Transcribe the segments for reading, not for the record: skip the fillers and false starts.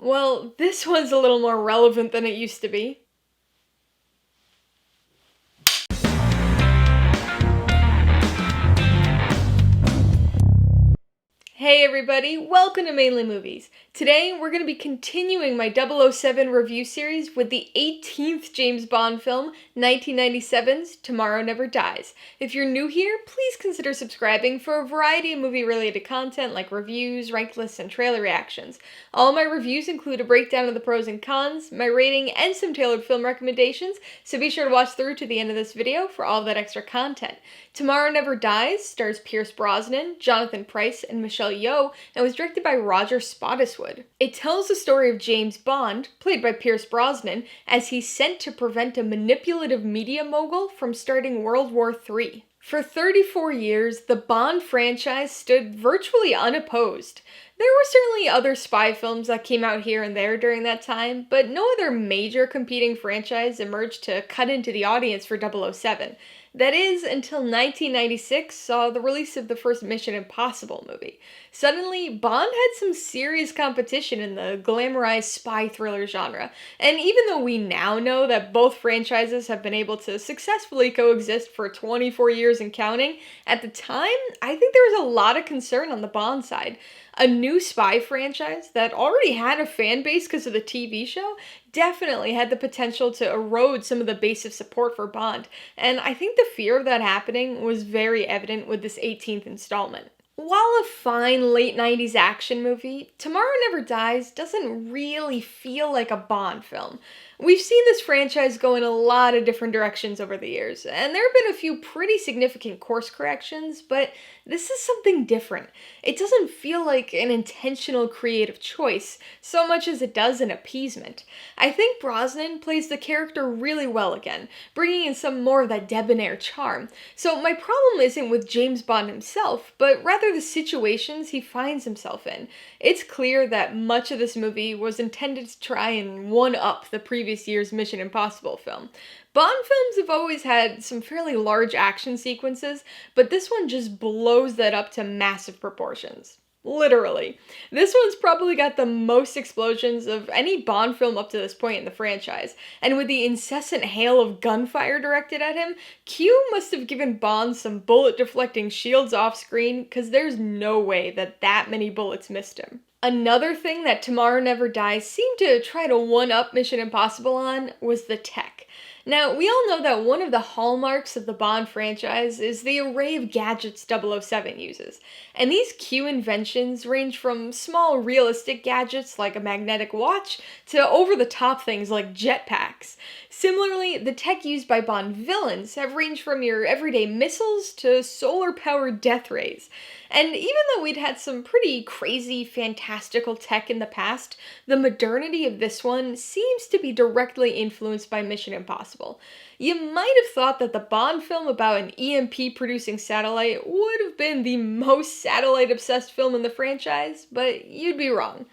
Well, this one's a little more relevant than it used to be. Hey everybody, welcome to Mainly Movies. Today we're going to be continuing my 007 review series with the 18th James Bond film, 1997's Tomorrow Never Dies. If you're new here, please consider subscribing for a variety of movie-related content like reviews, ranked lists, and trailer reactions. All my reviews include a breakdown of the pros and cons, my rating, and some tailored film recommendations, so be sure to watch through to the end of this video for all that extra content. Tomorrow Never Dies stars Pierce Brosnan, Jonathan Pryce, and Michelle Yeoh, and was directed by Roger Spottiswoode. It tells the story of James Bond, played by Pierce Brosnan, as he's sent to prevent a manipulative media mogul from starting World War III. For 34 years, the Bond franchise stood virtually unopposed. There were certainly other spy films that came out here and there during that time, but no other major competing franchise emerged to cut into the audience for 007. That is, until 1996 saw the release of the first Mission Impossible movie. Suddenly, Bond had some serious competition in the glamorized spy thriller genre, and even though we now know that both franchises have been able to successfully coexist for 24 years and counting, at the time, I think there was a lot of concern on the Bond side. A new spy franchise that already had a fan base because of the TV show definitely had the potential to erode some of the base of support for Bond, and I think the fear of that happening was very evident with this 18th installment. While a fine late 90s action movie, Tomorrow Never Dies doesn't really feel like a Bond film. We've seen this franchise go in a lot of different directions over the years, and there have been a few pretty significant course corrections, but this is something different. It doesn't feel like an intentional creative choice, so much as it does an appeasement. I think Brosnan plays the character really well again, bringing in some more of that debonair charm. So my problem isn't with James Bond himself, but rather the situations he finds himself in. It's clear that much of this movie was intended to try and one-up the previous year's Mission Impossible film. Bond films have always had some fairly large action sequences, but this one just blows that up to massive proportions. Literally. This one's probably got the most explosions of any Bond film up to this point in the franchise, and with the incessant hail of gunfire directed at him, Q must have given Bond some bullet-deflecting shields off-screen, because there's no way that many bullets missed him. Another thing that Tomorrow Never Dies seemed to try to one-up Mission Impossible on was the tech. Now, we all know that one of the hallmarks of the Bond franchise is the array of gadgets 007 uses, and these Q inventions range from small realistic gadgets like a magnetic watch to over-the-top things like jetpacks. Similarly, the tech used by Bond villains have ranged from your everyday missiles to solar-powered death rays. And even though we'd had some pretty crazy, fantastical tech in the past, the modernity of this one seems to be directly influenced by Mission Impossible. You might have thought that the Bond film about an EMP-producing satellite would have been the most satellite-obsessed film in the franchise, but you'd be wrong.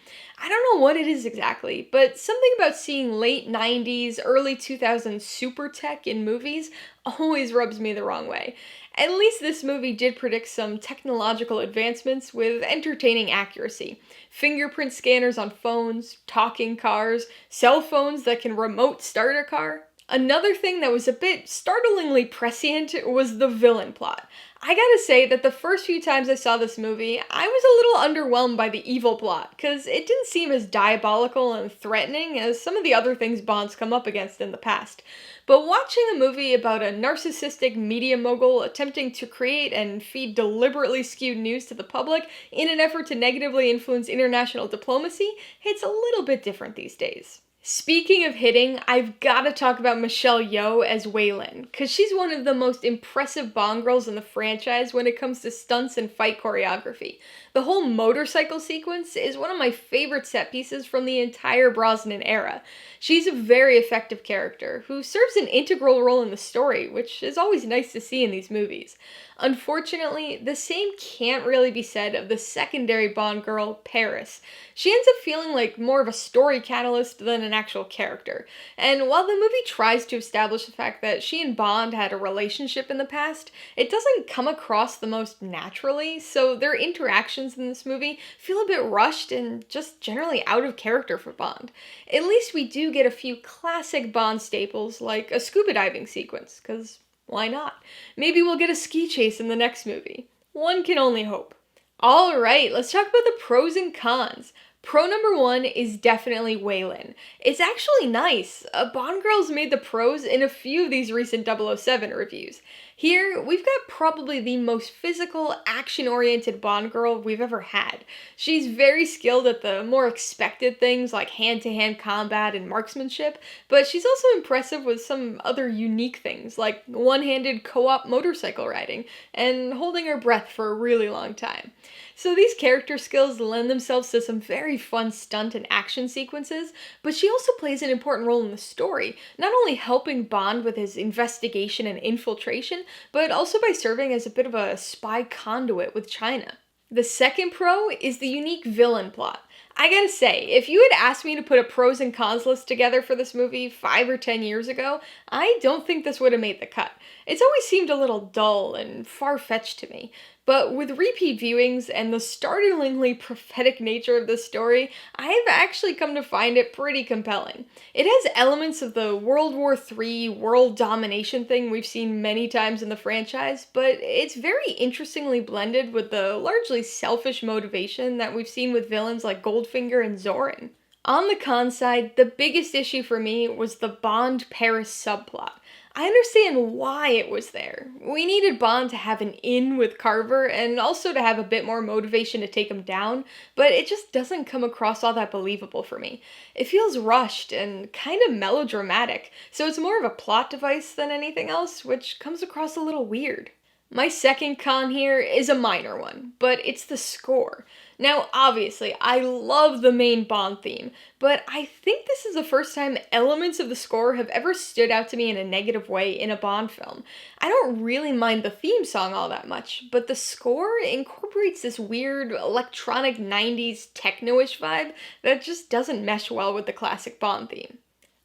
I don't know what it is exactly, but something about seeing late 90s, early 2000s super tech in movies always rubs me the wrong way. At least this movie did predict some technological advancements with entertaining accuracy. Fingerprint scanners on phones, talking cars, cell phones that can remote start a car. Another thing that was a bit startlingly prescient was the villain plot. I gotta say that the first few times I saw this movie, I was a little underwhelmed by the evil plot, because it didn't seem as diabolical and threatening as some of the other things Bond's come up against in the past. But watching a movie about a narcissistic media mogul attempting to create and feed deliberately skewed news to the public in an effort to negatively influence international diplomacy hits a little bit different these days. Speaking of hitting, I've got to talk about Michelle Yeoh as Llewelyn, because she's one of the most impressive Bond girls in the franchise when it comes to stunts and fight choreography. The whole motorcycle sequence is one of my favorite set pieces from the entire Brosnan era. She's a very effective character, who serves an integral role in the story, which is always nice to see in these movies. Unfortunately, the same can't really be said of the secondary Bond girl, Paris. She ends up feeling like more of a story catalyst than an actual character. And while the movie tries to establish the fact that she and Bond had a relationship in the past, it doesn't come across the most naturally, so their interactions in this movie feel a bit rushed and just generally out of character for Bond. At least we do get a few classic Bond staples like a scuba diving sequence, because why not? Maybe we'll get a ski chase in the next movie. One can only hope. Alright, let's talk about the pros and cons. Pro number one is definitely Llewelyn. It's actually nice. Bond girls made the pros in a few of these recent 007 reviews. Here, we've got probably the most physical, action-oriented Bond girl we've ever had. She's very skilled at the more expected things like hand-to-hand combat and marksmanship, but she's also impressive with some other unique things like one-handed co-op motorcycle riding and holding her breath for a really long time. So these character skills lend themselves to some very fun stunt and action sequences, but she also plays an important role in the story, not only helping Bond with his investigation and infiltration, but also by serving as a bit of a spy conduit with China. The second pro is the unique villain plot. I gotta say, if you had asked me to put a pros and cons list together for this movie 5 or 10 years ago, I don't think this would have made the cut. It's always seemed a little dull and far-fetched to me. But with repeat viewings and the startlingly prophetic nature of the story, I've actually come to find it pretty compelling. It has elements of the World War III world domination thing we've seen many times in the franchise, but it's very interestingly blended with the largely selfish motivation that we've seen with villains like Goldfinger and Zorin. On the con side, the biggest issue for me was the Bond-Paris subplot. I understand why it was there. We needed Bond to have an in with Carver and also to have a bit more motivation to take him down, but it just doesn't come across all that believable for me. It feels rushed and kind of melodramatic, so it's more of a plot device than anything else, which comes across a little weird. My second con here is a minor one, but it's the score. Now, obviously, I love the main Bond theme, but I think this is the first time elements of the score have ever stood out to me in a negative way in a Bond film. I don't really mind the theme song all that much, but the score incorporates this weird electronic 90s techno-ish vibe that just doesn't mesh well with the classic Bond theme.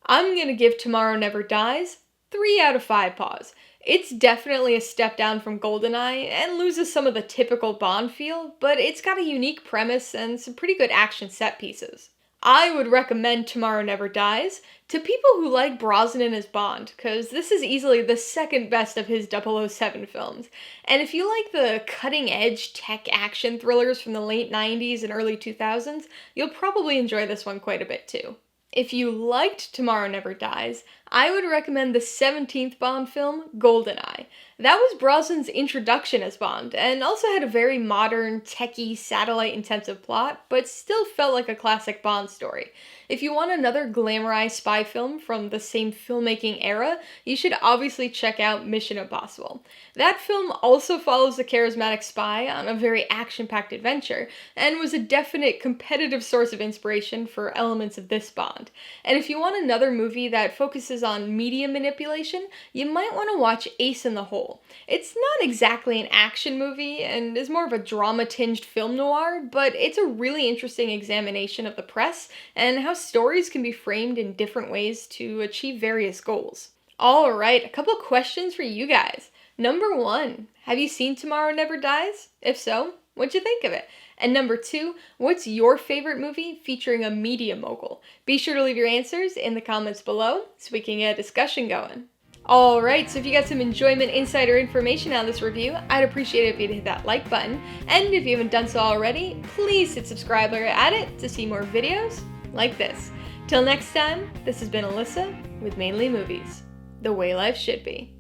I'm gonna give Tomorrow Never Dies 3 out of 5 paws. It's definitely a step down from GoldenEye and loses some of the typical Bond feel, but it's got a unique premise and some pretty good action set pieces. I would recommend Tomorrow Never Dies to people who like Brosnan as Bond, because this is easily the second best of his 007 films. And if you like the cutting-edge tech action thrillers from the late 90s and early 2000s, you'll probably enjoy this one quite a bit too. If you liked Tomorrow Never Dies, I would recommend the 17th Bond film, GoldenEye. That was Brosnan's introduction as Bond, and also had a very modern, techie, satellite-intensive plot, but still felt like a classic Bond story. If you want another glamorized spy film from the same filmmaking era, you should obviously check out Mission Impossible. That film also follows the charismatic spy on a very action-packed adventure, and was a definite competitive source of inspiration for elements of this Bond. And if you want another movie that focuses on media manipulation, you might want to watch Ace in the Hole. It's not exactly an action movie, and is more of a drama-tinged film noir, but it's a really interesting examination of the press, and how stories can be framed in different ways to achieve various goals. Alright, a couple questions for you guys. Number 1, have you seen Tomorrow Never Dies? If so, what'd you think of it? And number 2, what's your favorite movie featuring a media mogul? Be sure to leave your answers in the comments below so we can get a discussion going. Alright, so if you got some enjoyment, insider information out of this review, I'd appreciate it if you'd hit that like button. And if you haven't done so already, please hit subscribe while you're at it to see more videos like this. Till next time, this has been Alyssa with Mainely Movies, the way life should be.